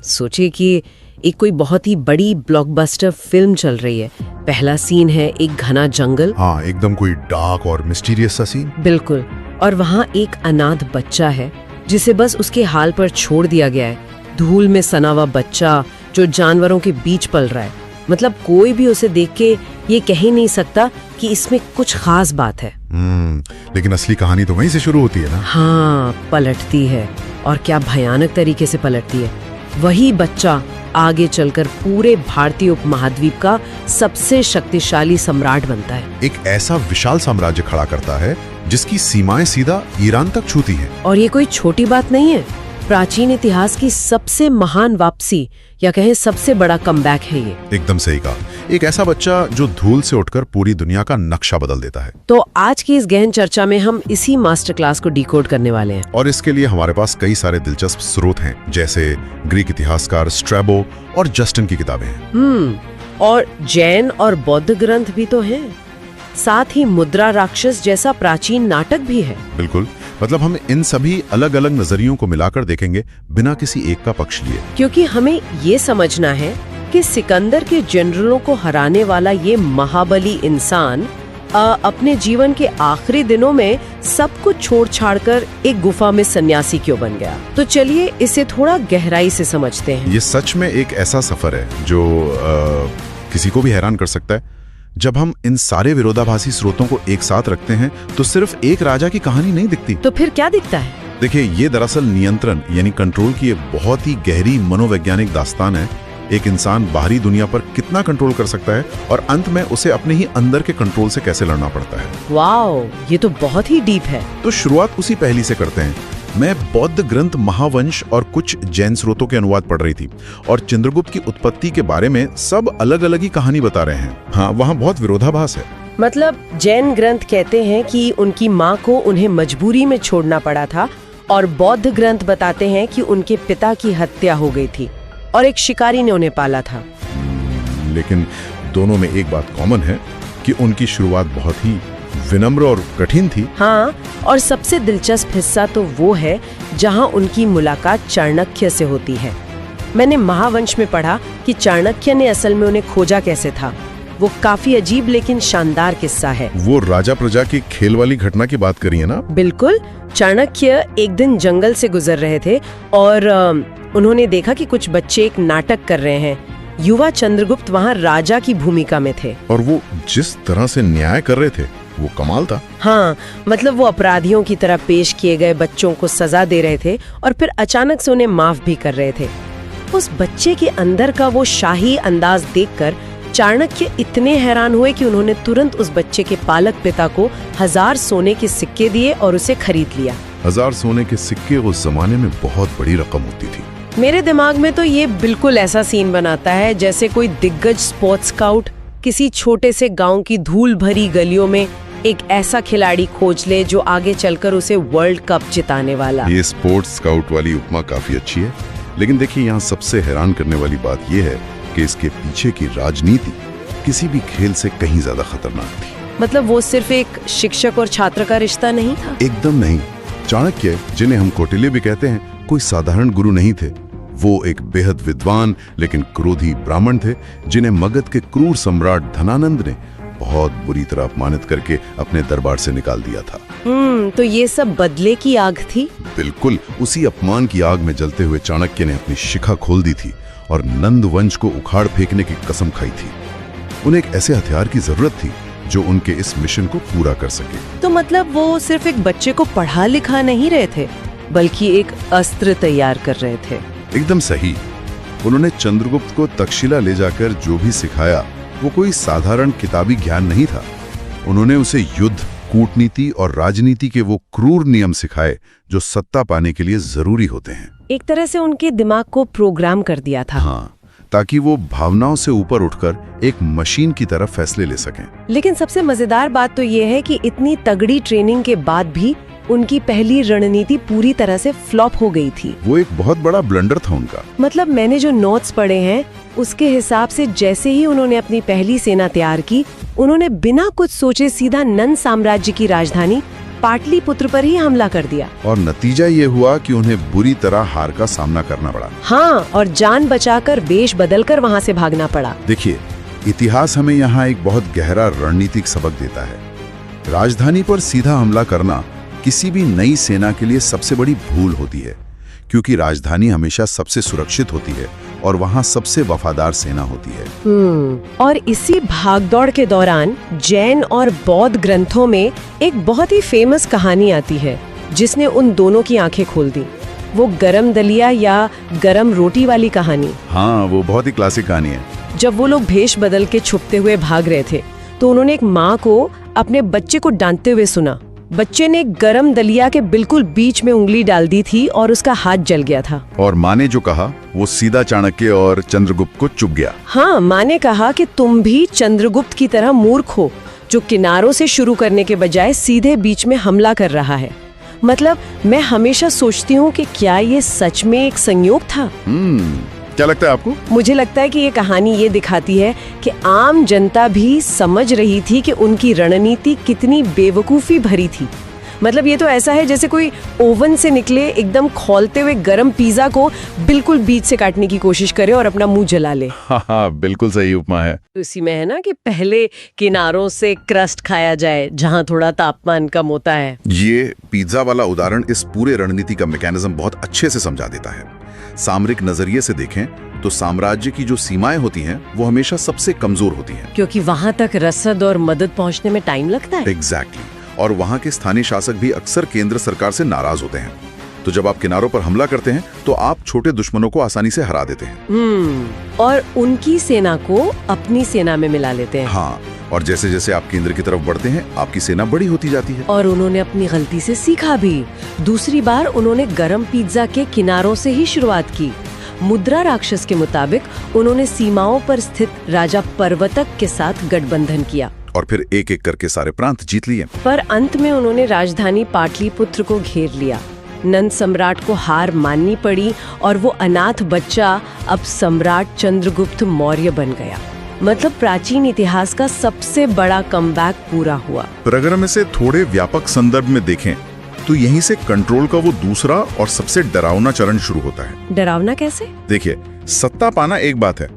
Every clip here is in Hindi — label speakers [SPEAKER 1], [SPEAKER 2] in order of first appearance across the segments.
[SPEAKER 1] सोचिए कि एक कोई बहुत ही बड़ी ब्लॉकबस्टर फिल्म चल रही है। पहला सीन है एक घना जंगल।
[SPEAKER 2] हाँ, एकदम कोई डार्क और मिस्टीरियस सा सीन।
[SPEAKER 1] बिल्कुल। और वहाँ एक अनाथ बच्चा है जिसे बस उसके हाल पर छोड़ दिया गया है। धूल में सना हुआ बच्चा जो जानवरों के बीच पल रहा है। मतलब कोई भी उसे देख के ये कह ही नहीं सकता कि इसमें कुछ खास बात है।
[SPEAKER 2] लेकिन असली कहानी तो वहीं से शुरू होती है ना।
[SPEAKER 1] हाँ, पलटती है, और क्या भयानक तरीके से पलटती है। वही बच्चा आगे चलकर पूरे भारतीय उपमहाद्वीप का सबसे शक्तिशाली सम्राट बनता है।
[SPEAKER 2] एक ऐसा विशाल साम्राज्य खड़ा करता है जिसकी सीमाएं सीधा ईरान तक छूती हैं।
[SPEAKER 1] और ये कोई छोटी बात नहीं है। प्राचीन इतिहास की सबसे महान वापसी या कहें सबसे बड़ा कमबैक है ये।
[SPEAKER 2] एकदम सही कहा। एक ऐसा बच्चा जो धूल से उठकर पूरी दुनिया का नक्शा बदल देता है।
[SPEAKER 1] तो आज की इस गहन चर्चा में हम इसी मास्टर क्लास को डिकोड करने वाले हैं।
[SPEAKER 2] और इसके लिए हमारे पास कई सारे दिलचस्प स्रोत हैं, जैसे ग्रीक इतिहासकार स्ट्रैबो और जस्टिन की किताबें हैं।
[SPEAKER 1] और जैन और बौद्ध ग्रंथ भी तो हैं। साथ ही मुद्रा राक्षस जैसा प्राचीन नाटक भी है।
[SPEAKER 2] बिल्कुल। मतलब हम इन सभी अलग अलग नजरियों को मिलाकर देखेंगे बिना किसी एक का पक्ष लिए,
[SPEAKER 1] क्योंकि हमें ये समझना है कि सिकंदर के जनरलों को हराने वाला ये महाबली इंसान अपने जीवन के आखिरी दिनों में सब कुछ छोड़ छाड़कर एक गुफा में सन्यासी क्यों बन गया। तो चलिए इसे थोड़ा गहराई से समझते हैं।
[SPEAKER 2] ये सच में एक ऐसा सफर है जो किसी को भी हैरान कर सकता है। जब हम इन सारे विरोधाभासी स्रोतों को एक साथ रखते हैं तो सिर्फ एक राजा की कहानी नहीं दिखती।
[SPEAKER 1] तो फिर क्या दिखता है?
[SPEAKER 2] देखिए, ये दरअसल नियंत्रण यानी कंट्रोल की एक बहुत ही गहरी मनोवैज्ञानिक दास्तान है। एक इंसान बाहरी दुनिया पर कितना कंट्रोल कर सकता है और अंत में उसे अपने ही अंदर के कंट्रोल से कैसे लड़ना पड़ता है।
[SPEAKER 1] वाओ, ये तो बहुत ही डीप है।
[SPEAKER 2] तो शुरुआत उसी पहली से करते हैं। मैं बौद्ध ग्रंथ महावंश और कुछ जैन स्रोतों के अनुवाद पढ़ रही थी और चंद्रगुप्त की उत्पत्ति के बारे में सब अलग अलग ही कहानी बता रहे हैं। हाँ, वहाँ बहुत विरोधाभास है।
[SPEAKER 1] मतलब जैन ग्रंथ कहते हैं कि उनकी माँ को उन्हें मजबूरी में छोड़ना पड़ा था, और बौद्ध ग्रंथ बताते हैं कि उनके पिता की हत्या हो गई थी और एक शिकारी ने उन्हें पाला था।
[SPEAKER 2] लेकिन दोनों में एक बात कॉमन है कि उनकी शुरुआत बहुत ही विनम्र और कठिन थी।
[SPEAKER 1] हाँ, और सबसे दिलचस्प हिस्सा तो वो है जहाँ उनकी मुलाकात चाणक्य से होती है। मैंने महावंश में पढ़ा कि चाणक्य ने असल में उन्हें खोजा कैसे था। वो काफी अजीब लेकिन शानदार किस्सा है।
[SPEAKER 2] वो राजा प्रजा की खेल वाली घटना की बात करिए ना।
[SPEAKER 1] बिल्कुल। चाणक्य एक दिन जंगल से गुजर रहे थे और उन्होंने देखा कि कुछ बच्चे एक नाटक कर रहे हैं। युवा चंद्रगुप्त वहाँ राजा की भूमिका में थे
[SPEAKER 2] और वो जिस तरह से न्याय कर रहे थे वो कमाल था।
[SPEAKER 1] हाँ, मतलब वो अपराधियों की तरह पेश किए गए बच्चों को सजा दे रहे थे और फिर अचानक से उन्हें माफ भी कर रहे थे। उस बच्चे के अंदर का वो शाही अंदाज देखकर चाणक्य इतने हैरान हुए कि उन्होंने तुरंत उस बच्चे के पालक पिता को 1000 सोने के सिक्के दिए और उसे खरीद लिया।
[SPEAKER 2] 1000 सोने के सिक्के उस जमाने में बहुत बड़ी रकम होती थी।
[SPEAKER 1] मेरे दिमाग में तो ये बिल्कुल ऐसा सीन बनाता है जैसे कोई दिग्गज स्पोर्ट्स स्काउट किसी छोटे से गांव की धूल भरी गलियों में एक ऐसा खिलाड़ी खोज ले जो आगे चलकर उसे वर्ल्ड कप जिताने वाला।
[SPEAKER 2] ये स्पोर्ट्स स्काउट वाली उपमा काफी अच्छी है, लेकिन देखिए यहाँ सबसे हैरान करने वाली बात यह है कि इसके पीछे की राजनीति किसी भी खेल से कहीं ज्यादा खतरनाक थी।
[SPEAKER 1] मतलब वो सिर्फ एक शिक्षक और छात्र का रिश्ता नहीं था।
[SPEAKER 2] एकदम नहीं। चाणक्य, जिन्हें हम कौटिल्य भी कहते हैं, कोई साधारण गुरु नहीं थे। वो एक बेहद विद्वान लेकिन क्रोधी ब्राह्मण थे जिन्हें मगध के क्रूर सम्राट धनानंद ने बहुत बुरी तरह अपमानित करके अपने दरबार से निकाल दिया था।
[SPEAKER 1] तो ये सब बदले की आग थी।
[SPEAKER 2] बिल्कुल। उसी अपमान की आग में जलते हुए चाणक्य ने अपनी शिखा खोल दी थी और नंद वंश को उखाड़ फेंकने की कसम खाई थी। उन्हें एक ऐसे हथियार की जरूरत थी जो उनके इस मिशन को पूरा कर सके।
[SPEAKER 1] तो मतलब वो सिर्फ एक बच्चे को पढ़ा लिखा नहीं रहे थे, बल्कि एक अस्त्र तैयार कर रहे थे।
[SPEAKER 2] एकदम सही। उन्होंने चंद्रगुप्त को तक्षशिला ले जाकर जो भी सिखाया वो कोई साधारण किताबी ज्ञान नहीं था। उन्होंने उसे युद्ध, कूटनीति और राजनीति के वो क्रूर नियम सिखाए जो सत्ता पाने के लिए जरूरी होते हैं।
[SPEAKER 1] एक तरह से उनके दिमाग को प्रोग्राम कर दिया था।
[SPEAKER 2] हाँ, ताकि वो भावनाओं से ऊपर उठकर एक मशीन की तरफ फैसले ले सकें।
[SPEAKER 1] लेकिन सबसे मजेदार बात तो ये है कि इतनी तगड़ी ट्रेनिंग के बाद भी उनकी पहली रणनीति पूरी तरह से फ्लॉप हो गई थी।
[SPEAKER 2] वो एक बहुत बड़ा ब्लंडर था उनका।
[SPEAKER 1] मतलब मैंने जो नोट्स पढ़े हैं उसके हिसाब से जैसे ही उन्होंने अपनी पहली सेना तैयार की, उन्होंने बिना कुछ सोचे सीधा नंद साम्राज्य की राजधानी पाटलिपुत्र पर ही हमला कर दिया।
[SPEAKER 2] और नतीजा ये हुआ कि उन्हें बुरी तरह हार का सामना करना पड़ा।
[SPEAKER 1] हाँ, और जान बचाकर वेश बदलकर वहाँ से भागना पड़ा।
[SPEAKER 2] देखिए, इतिहास हमें यहाँ एक बहुत गहरा रणनीतिक सबक देता है। राजधानी पर सीधा हमला करना किसी भी नई सेना के लिए सबसे बड़ी भूल होती है, क्योंकि राजधानी हमेशा सबसे सुरक्षित होती है और वहाँ सबसे वफादार सेना होती है।
[SPEAKER 1] और इसी भागदौड़ के दौरान जैन और बौद्ध ग्रंथों में एक बहुत ही फेमस कहानी आती है जिसने उन दोनों की आंखें खोल दी। वो गरम दलिया या गरम रोटी वाली कहानी।
[SPEAKER 2] हाँ, वो बहुत ही क्लासिक कहानी है।
[SPEAKER 1] जब वो लोग भेष बदल के छुपते हुए भाग रहे थे तो उन्होंने एक माँ को अपने बच्चे को डांटते हुए सुना। बच्चे ने गरम दलिया के बिल्कुल बीच में उंगली डाल दी थी और उसका हाथ जल गया था।
[SPEAKER 2] और माँ ने जो कहा वो सीधा चाणक्य और चंद्रगुप्त को चुभ गया।
[SPEAKER 1] हाँ, माँ ने कहा कि तुम भी चंद्रगुप्त की तरह मूर्ख हो जो किनारों से शुरू करने के बजाय सीधे बीच में हमला कर रहा है। मतलब मैं हमेशा सोचती हूँ कि क्या ये सच में एक संयोग था?
[SPEAKER 2] क्या लगता है आपको?
[SPEAKER 1] मुझे लगता है कि ये कहानी ये दिखाती है कि आम जनता भी समझ रही थी कि उनकी रणनीति कितनी बेवकूफी भरी थी। मतलब ये तो ऐसा है जैसे कोई ओवन से निकले एकदम खौलते हुए गरम पिज्जा को बिल्कुल बीच से काटने की कोशिश करे और अपना मुंह जला ले।
[SPEAKER 2] हाँ, बिल्कुल सही उपमा है।
[SPEAKER 1] उसी में है ना कि पहले किनारों से क्रस्ट खाया जाए जहाँ थोड़ा तापमान कम होता है।
[SPEAKER 2] ये पिज्जा वाला उदाहरण इस पूरे रणनीति का मैकेनिज्म बहुत अच्छे से समझा देता है। सामरिक नजरिए से देखें तो साम्राज्य की जो सीमाएं होती हैं वो हमेशा सबसे कमजोर होती हैं,
[SPEAKER 1] क्योंकि वहाँ तक रसद और मदद पहुँचने में टाइम लगता है।
[SPEAKER 2] एग्जैक्टली। और वहाँ के स्थानीय शासक भी अक्सर केंद्र सरकार से नाराज होते हैं। तो जब आप किनारों पर हमला करते हैं तो आप छोटे दुश्मनों को आसानी से हरा देते हैं।
[SPEAKER 1] और उनकी सेना को अपनी सेना में मिला लेते हैं।
[SPEAKER 2] हाँ, और जैसे जैसे आप केंद्र की तरफ बढ़ते हैं आपकी सेना बड़ी होती जाती है।
[SPEAKER 1] और उन्होंने अपनी गलती से सीखा भी। दूसरी बार उन्होंने गरम पिज्जा के किनारों से ही शुरुआत की। मुद्रा राक्षस के मुताबिक उन्होंने सीमाओं पर स्थित राजा पर्वतक के साथ गठबंधन किया
[SPEAKER 2] और फिर एक एक करके सारे प्रांत जीत लिए।
[SPEAKER 1] पर अंत में उन्होंने राजधानी पाटलिपुत्र को घेर लिया। नंद सम्राट को हार माननी पड़ी और वो अनाथ बच्चा अब सम्राट चंद्रगुप्त मौर्य बन गया। मतलब प्राचीन इतिहास का सबसे बड़ा कमबैक पूरा हुआ।
[SPEAKER 2] पर अगर हम इसे थोड़े व्यापक संदर्भ में देखें तो यहीं से कंट्रोल का वो दूसरा और सबसे डरावना चरण शुरू होता है।
[SPEAKER 1] डरावना कैसे?
[SPEAKER 2] देखिए, सत्ता पाना एक बात है,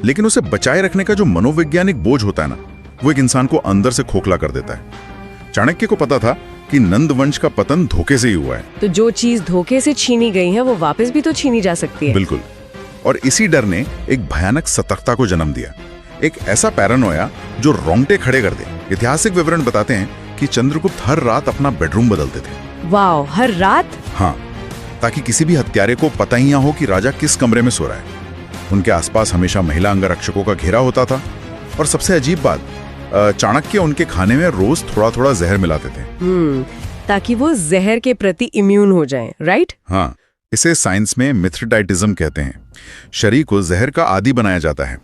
[SPEAKER 2] लेकिन उसे बचाए रखने का जो मनोवैज्ञानिक बोझ होता है ना, वो एक इंसान को अंदर से खोखला कर देता है। चाणक्य को पता था कि नंद वंश का पतन धोखे से ही हुआ है।
[SPEAKER 1] तो जो चीज धोखे से छीनी गई है वो वापस भी तो छीनी जा सकती है।
[SPEAKER 2] बिल्कुल। और इसी डर ने एक भयानक सतर्कता को जन्म दिया, एक ऐसा पैरानोया जो रोंगटे खड़े कर दे। ऐतिहासिक विवरण बताते हैं कि चंद्रगुप्त हर रात अपना बेडरूम बदलते थे।
[SPEAKER 1] वाह, हर रात?
[SPEAKER 2] हाँ, ताकि किसी भी हत्यारे को पता ही ना हो कि राजा किस कमरे में सो रहा है। उनके आसपास हमेशा महिला अंगरक्षकों का घेरा होता था। और सबसे अजीब बात, चाणक्य उनके खाने में रोज थोड़ा थोड़ा जहर मिलाते थे।
[SPEAKER 1] ताकि वो जहर के प्रति इम्यून हो जाएं, राइट?
[SPEAKER 2] हाँ, इसे साइंस में मिथ्रिडाइटिज्म कहते हैं। शरीर को जहर का आदी बनाया जाता है।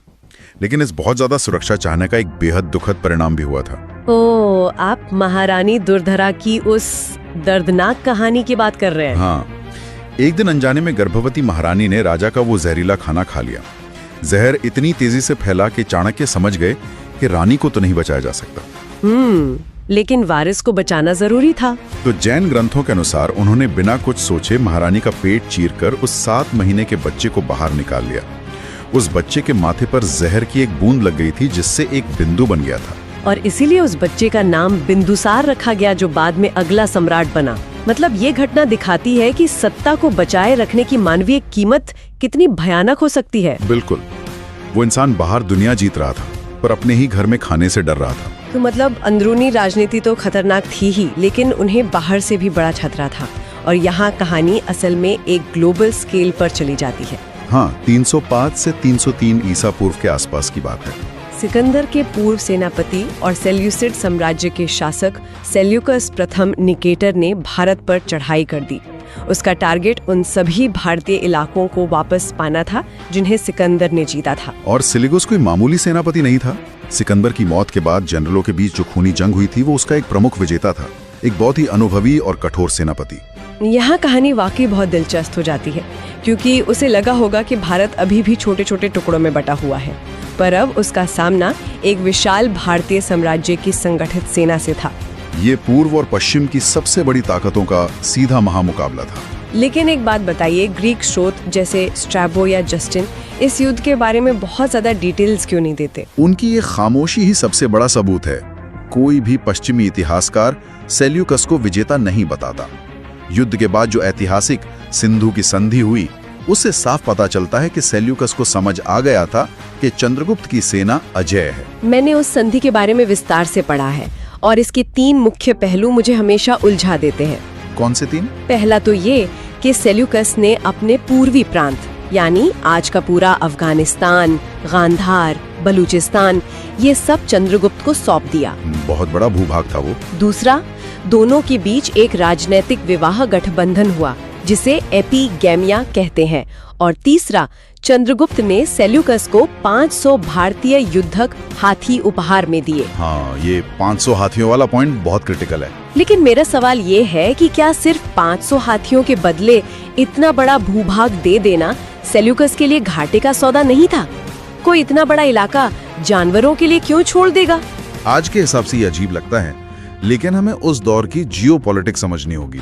[SPEAKER 2] लेकिन इस बहुत ज्यादा सुरक्षा चाहने का एक बेहद दुखद परिणाम भी हुआ था।
[SPEAKER 1] ओह, आप महारानी दुर्धरा की उस दर्दनाक कहानी की बात कर रहे हैं?
[SPEAKER 2] हाँ, एक दिन अनजाने में गर्भवती महारानी ने राजा का वो जहरीला खाना खा लिया। जहर इतनी तेजी से फैला कि चाणक्य समझ गए कि रानी को तो नहीं बचाया जा सकता।
[SPEAKER 1] लेकिन वारिस को बचाना जरूरी था।
[SPEAKER 2] तो जैन ग्रंथों के अनुसार उन्होंने बिना कुछ सोचे महारानी का पेट चीरकर उस 7 महीने के बच्चे को बाहर निकाल लिया। उस बच्चे के माथे पर जहर की एक बूंद लग गई थी जिससे एक बिंदु बन गया था।
[SPEAKER 1] और इसीलिए उस बच्चे का नाम बिंदुसार रखा गया, जो बाद में अगला सम्राट बना। मतलब ये घटना दिखाती है कि सत्ता को बचाए रखने की मानवीय कीमत कितनी भयानक हो सकती है।
[SPEAKER 2] बिल्कुल। वो इंसान बाहर दुनिया जीत रहा था पर अपने ही घर में खाने से डर रहा था।
[SPEAKER 1] तो मतलब अंदरूनी राजनीति तो खतरनाक थी ही, लेकिन उन्हें बाहर से भी बड़ा खतरा था। और यहाँ कहानी असल में एक ग्लोबल स्केल पर चली जाती है।
[SPEAKER 2] हाँ, 305 से 303 ईसा पूर्व के आसपास की बात है।
[SPEAKER 1] सिकंदर के पूर्व सेनापति और सेल्यूसिड साम्राज्य के शासक सेल्यूकस प्रथम निकेटर ने भारत पर चढ़ाई कर दी। उसका टारगेट उन सभी भारतीय इलाकों को वापस पाना था जिन्हें सिकंदर ने जीता था।
[SPEAKER 2] और सेल्यूकस कोई मामूली सेनापति नहीं था। सिकंदर की मौत के बाद जनरलों के बीच जो खूनी जंग हुई थी वो उसका एक प्रमुख विजेता था, एक बहुत ही अनुभवी और कठोर सेनापति।
[SPEAKER 1] यहाँ कहानी वाकई बहुत दिलचस्प हो जाती है, क्योंकि उसे लगा होगा कि भारत अभी भी छोटे छोटे टुकड़ों में बटा हुआ है, पर अब उसका सामना एक विशाल भारतीय साम्राज्य की संगठित सेना से था।
[SPEAKER 2] ये पूर्व और पश्चिम की सबसे बड़ी ताकतों का सीधा महामुकाबला था।
[SPEAKER 3] लेकिन एक बात बताइए, ग्रीक स्रोत जैसे स्ट्रैबो या जस्टिन इस युद्ध के बारे में बहुत ज्यादा डिटेल्स क्यों नहीं देते?
[SPEAKER 2] उनकी ये खामोशी ही सबसे बड़ा सबूत है। कोई भी पश्चिमी इतिहासकार सेल्यूकस को विजेता नहीं बताता। युद्ध के बाद जो ऐतिहासिक सिंधु की संधि हुई, उससे साफ पता चलता है कि सेल्यूकस को समझ आ गया था कि चंद्रगुप्त की सेना अजेय है।
[SPEAKER 3] मैंने उस संधि के बारे में विस्तार से पढ़ा है और इसके 3 मुख्य पहलू मुझे हमेशा उलझा देते हैं।
[SPEAKER 2] कौन से 3?
[SPEAKER 3] पहला तो ये कि सेल्यूकस ने अपने पूर्वी प्रांत यानी आज का पूरा अफगानिस्तान, गांधार, बलूचिस्तान, ये सब चंद्रगुप्त को सौंप दिया।
[SPEAKER 2] बहुत बड़ा भूभाग था वो।
[SPEAKER 3] दूसरा, दोनों के बीच एक राजनीतिक विवाह गठबंधन हुआ जिसे एपिगैमिया कहते हैं। और तीसरा, चंद्रगुप्त ने सेल्यूकस को 500 भारतीय युद्धक हाथी उपहार में दिए।
[SPEAKER 2] हाँ, ये 500 हाथियों वाला पॉइंट बहुत क्रिटिकल है।
[SPEAKER 3] लेकिन मेरा सवाल ये है कि क्या सिर्फ 500 हाथियों के बदले इतना बड़ा भूभाग दे देना सेल्यूकस के लिए घाटे का सौदा नहीं था? कोई इतना बड़ा इलाका जानवरों के लिए क्यों छोड़ देगा?
[SPEAKER 2] आज के हिसाब से ये अजीब लगता है, लेकिन हमें उस दौर की जियोपॉलिटिक्स समझनी होगी।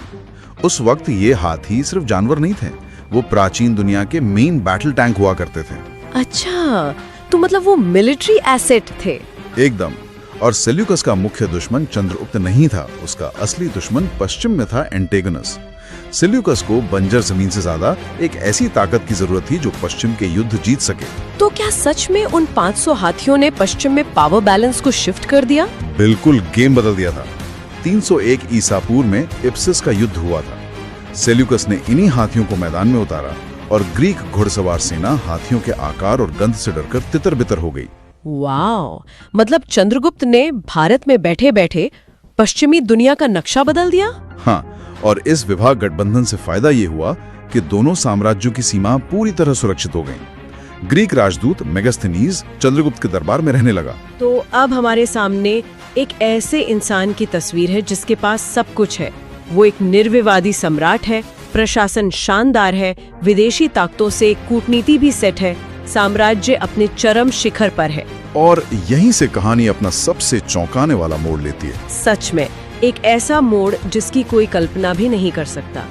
[SPEAKER 2] उस वक्त ये हाथी सिर्फ जानवर नहीं थे, वो प्राचीन दुनिया के मेन बैटल टैंक हुआ करते थे।
[SPEAKER 3] अच्छा, तो मतलब वो मिलिट्री एसेट थे।
[SPEAKER 2] एकदम। और सेल्यूकस का मुख्य दुश्मन चंद्रगुप्त नहीं था, उसका असली दुश्मन पश्चिम में था, एंटेगनस। सेल्यूकस को बंजर जमीन से ज्यादा एक ऐसी ताकत की जरूरत थी जो पश्चिम के युद्ध जीत सके।
[SPEAKER 3] तो क्या सच में उन 500 हाथियों ने पश्चिम में पावर बैलेंस को शिफ्ट कर दिया?
[SPEAKER 2] बिल्कुल, गेम बदल दिया था। 301 ईसा पूर्व में इप्सिस का युद्ध हुआ था। सेल्यूकस ने इन्हीं हाथियों को मैदान में उतारा और ग्रीक घुड़सवार सेना हाथियों के आकार और गंध से डरकर तितर-बितर हो गई।
[SPEAKER 3] वाह, मतलब चंद्रगुप्त ने भारत में बैठे बैठे पश्चिमी दुनिया का नक्शा बदल दिया।
[SPEAKER 2] हाँ, और इस विवाह गठबंधन से फायदा ये हुआ कि दोनों साम्राज्यों की सीमा पूरी तरह सुरक्षित हो गई। ग्रीक राजदूत मेगास्थनीज चंद्रगुप्त के दरबार में रहने लगा।
[SPEAKER 3] तो अब हमारे सामने एक ऐसे इंसान की तस्वीर है जिसके पास सब कुछ है। वो एक निर्विवादी सम्राट है, प्रशासन शानदार है, विदेशी ताकतों से कूटनीति भी सेट है, साम्राज्य अपने चरम शिखर पर है।
[SPEAKER 2] और यहीं से कहानी अपना सबसे चौंकाने वाला मोड़ लेती है।
[SPEAKER 3] सच में एक ऐसा मोड़ जिसकी कोई कल्पना भी नहीं कर सकता।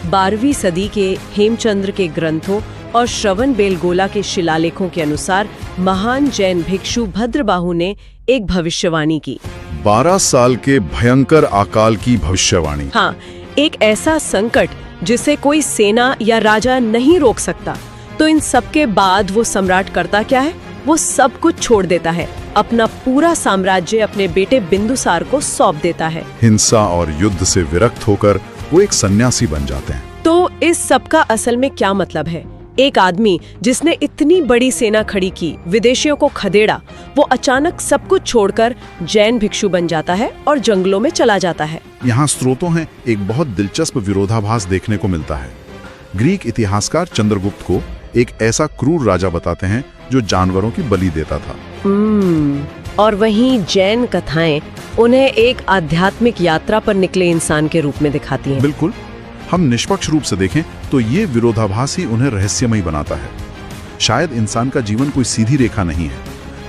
[SPEAKER 3] 12वीं सदी के हेमचंद्र के ग्रंथों और श्रवण बेलगोला के शिलालेखों के अनुसार महान जैन भिक्षु भद्रबाहु ने एक भविष्यवाणी की।
[SPEAKER 2] 12 साल के भयंकर अकाल की भविष्यवाणी।
[SPEAKER 3] हाँ, एक ऐसा संकट जिसे कोई सेना या राजा नहीं रोक सकता। तो इन सब के बाद वो सम्राट करता क्या है? वो सब कुछ छोड़ देता है, अपना पूरा साम्राज्य अपने बेटे बिंदुसार को सौंप देता है।
[SPEAKER 2] हिंसा और युद्ध से विरक्त होकर वो एक सन्यासी बन जाते हैं।
[SPEAKER 3] तो इस सब का असल में क्या मतलब है? एक आदमी जिसने इतनी बड़ी सेना खड़ी की, विदेशियों को खदेड़ा, वो अचानक सब कुछ छोड़कर जैन भिक्षु बन जाता है और जंगलों में चला जाता है।
[SPEAKER 2] यहाँ स्रोतों हैं एक बहुत दिलचस्प विरोधाभास देखने को मिलता है। ग्रीक इतिहासकार चंद्रगुप्त को एक ऐसा क्रूर राजा बताते हैं जो जानवरों की बलि देता था।
[SPEAKER 3] और वहीं जैन कथाएं उन्हें एक आध्यात्मिक यात्रा पर निकले इंसान के रूप में दिखाती हैं।
[SPEAKER 2] बिल्कुल, हम निष्पक्ष रूप से देखें तो ये विरोधाभास ही उन्हें रहस्यमयी बनाता है। शायद इंसान का जीवन कोई सीधी रेखा नहीं है।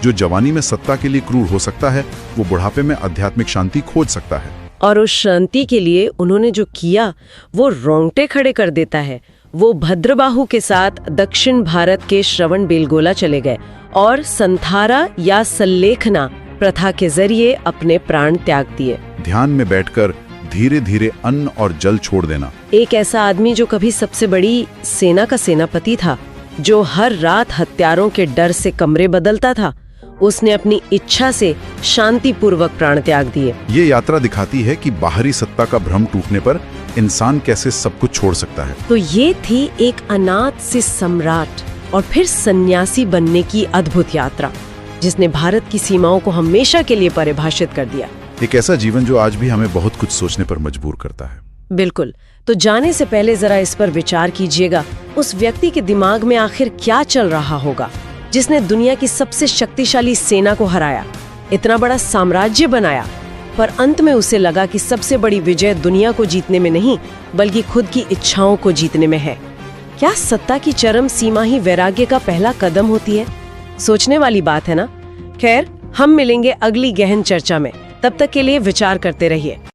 [SPEAKER 2] जो जवानी में सत्ता के लिए क्रूर हो सकता है, वो बुढ़ापे में आध्यात्मिक शांति खोज सकता है।
[SPEAKER 1] और उस शांति के लिए उन्होंने जो किया वो रोंगटे खड़े कर देता है। वो भद्रबाहु के साथ दक्षिण भारत के श्रवण बेलगोला चले गए और संथारा या सल्लेखना प्रथा के जरिए अपने प्राण त्याग दिए।
[SPEAKER 2] ध्यान में बैठकर धीरे धीरे अन्न और जल छोड़ देना।
[SPEAKER 1] एक ऐसा आदमी जो कभी सबसे बड़ी सेना का सेनापति था, जो हर रात हत्यारों के डर से कमरे बदलता था, उसने अपनी इच्छा से शांतिपूर्वक प्राण त्याग दिए।
[SPEAKER 2] ये यात्रा दिखाती है कि बाहरी सत्ता का भ्रम टूटने पर इंसान कैसे सब कुछ छोड़ सकता है।
[SPEAKER 1] तो ये थी एक अनाथ से सम्राट और फिर सन्यासी बनने की अद्भुत यात्रा, जिसने भारत की सीमाओं को हमेशा के लिए परिभाषित कर दिया।
[SPEAKER 2] एक ऐसा जीवन जो आज भी हमें बहुत कुछ सोचने पर मजबूर करता है।
[SPEAKER 1] बिल्कुल। तो जाने से पहले जरा इस पर विचार कीजिएगा, उस व्यक्ति के दिमाग में आखिर क्या चल रहा होगा जिसने दुनिया की सबसे शक्तिशाली सेना को हराया, इतना बड़ा साम्राज्य बनाया, पर अंत में उसे लगा कि सबसे बड़ी विजय दुनिया को जीतने में नहीं बल्कि खुद की इच्छाओं को जीतने में है। क्या सत्ता की चरम सीमा ही वैराग्य का पहला कदम होती है? सोचने वाली बात है ना। खैर, हम मिलेंगे अगली गहन चर्चा में। तब तक के लिए विचार करते रहिए।